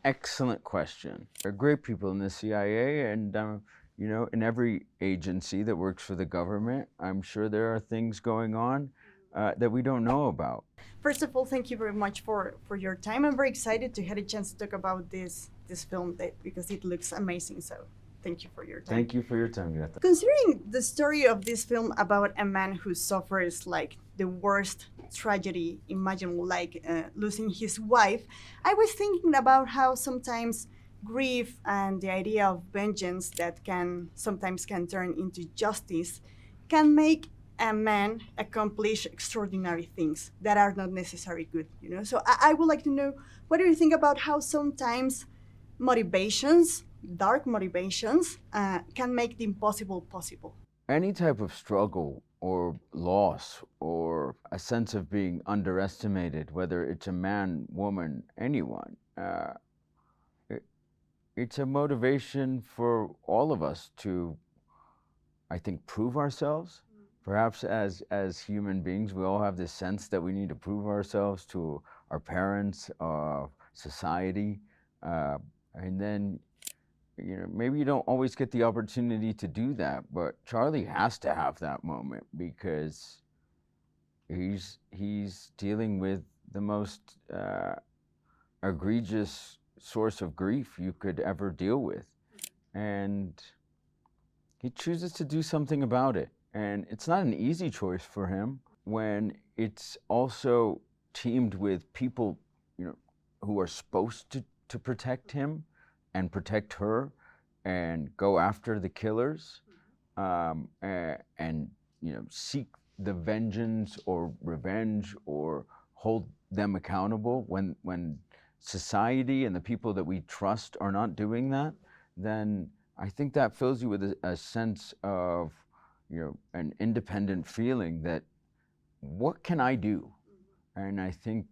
Excellent question. There are great people in the CIA, and in every agency that works for the government, I'm sure there are things going on that we don't know about. First of all, thank you very much for your time. I'm very excited to have a chance to talk about this film because it looks amazing. So thank you for your time. Thank you for your time, Greta. Considering the story of this film about a man who suffers like the worst tragedy imaginable, like losing his wife, I was thinking about how sometimes grief and the idea of vengeance that can sometimes can turn into justice can make a man accomplish extraordinary things that are not necessarily good. So I would like to know, what do you think about how sometimes motivations, dark motivations, can make the impossible possible? Any type of struggle or loss or a sense of being underestimated, whether it's a man, woman, anyone, it, it's a motivation for all of us to, I think, prove ourselves. Perhaps as human beings, we all have this sense that we need to prove ourselves to our parents, society, and then maybe you don't always get the opportunity to do that, but Charlie has to have that moment because he's dealing with the most egregious source of grief you could ever deal with, and he chooses to do something about it. And it's not an easy choice for him when it's also teamed with people, who are supposed to protect him and protect her and go after the killers, and seek the vengeance or revenge or hold them accountable. When society and the people that we trust are not doing that, then I think that fills you with a sense of an independent feeling that, what can I do? And I think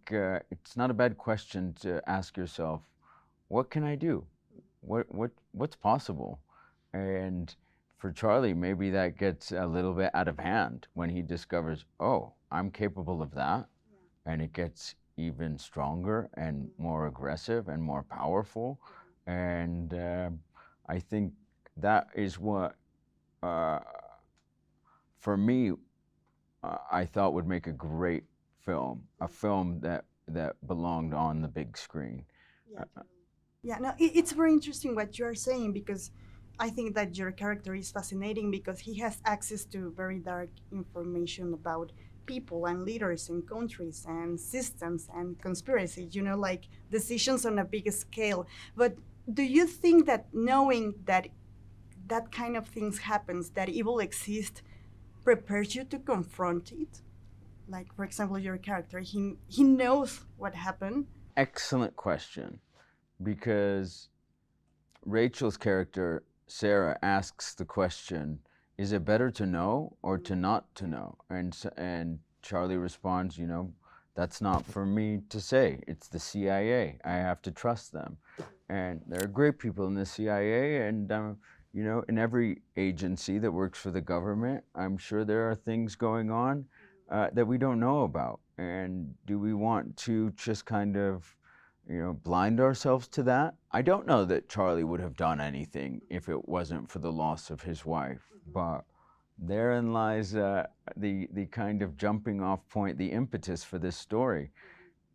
it's not a bad question to ask yourself, what can I do? What's possible? And for Charlie, maybe that gets a little bit out of hand when he discovers, oh, I'm capable of that, and it gets even stronger and more aggressive and more powerful. And I think that is what, for me, I thought would make a great film, a film that belonged on the big screen. Yeah, yeah, no, it's very interesting what you are saying because I think that your character is fascinating because he has access to very dark information about people and leaders and countries and systems and conspiracies, like decisions on a big scale. But do you think that knowing that that kind of things happens, that evil exists, prepares you to confront it? Like, for example, your character, he knows what happened. Excellent question, because Rachel's character, Sarah, asks the question, is it better to know or to not to know? And Charlie responds, that's not for me to say. It's the CIA. I have to trust them. And there are great people in the CIA, and in every agency that works for the government, I'm sure there are things going on that we don't know about. And do we want to just kind of blind ourselves to that? I don't know that Charlie would have done anything if it wasn't for the loss of his wife, but therein lies the kind of jumping off point, the impetus for this story.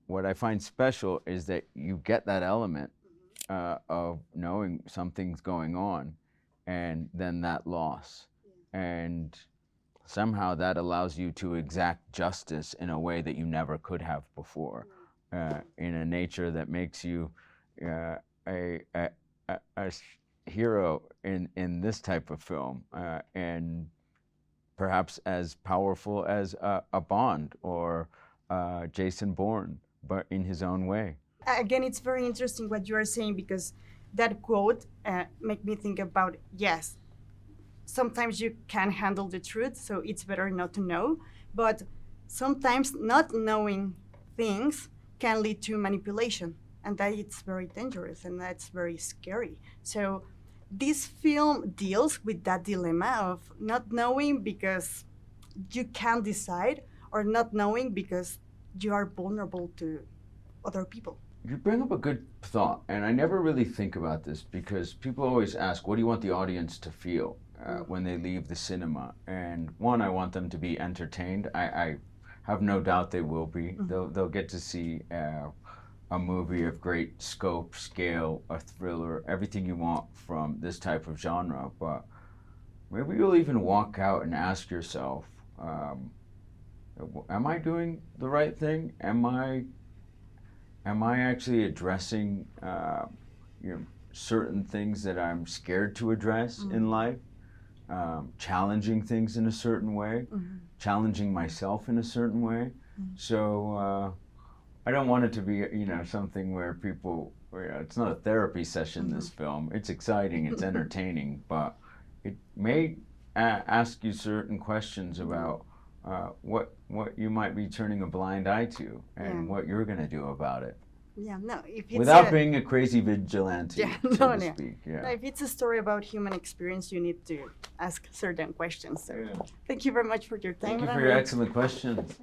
What I find special is that you get that element of knowing something's going on, and then that loss. And somehow that allows you to exact justice in a way that you never could have before, in a nature that makes you a hero in this type of film, and perhaps as powerful as a Bond or Jason Bourne, but in his own way. Again, it's very interesting what you are saying because that quote make me think about, yes, sometimes you can handle the truth, so it's better not to know, but sometimes not knowing things can lead to manipulation, and that it's very dangerous and that's very scary. So this film deals with that dilemma of not knowing because you can't decide, or not knowing because you are vulnerable to other people. You bring up a good thought, and I never really think about this because people always ask, what do you want the audience to feel when they leave the cinema? And one, I want them to be entertained. I have no doubt they will be. They'll get to see a movie of great scope, scale, a thriller, everything you want from this type of genre. But maybe you'll even walk out and ask yourself, am I doing the right thing? Am I actually addressing certain things that I'm scared to address in life? Challenging things in a certain way, challenging myself in a certain way. So I don't want it to be, something where people, it's not a therapy session, this film. It's exciting, it's entertaining, but it may ask you certain questions about what you might be turning a blind eye to and what you're going to do about it. Yeah, no, if it's without being a crazy vigilante, so to speak. No, if it's a story about human experience, you need to ask certain questions. So thank you very much for your time. Thank you for your excellent questions.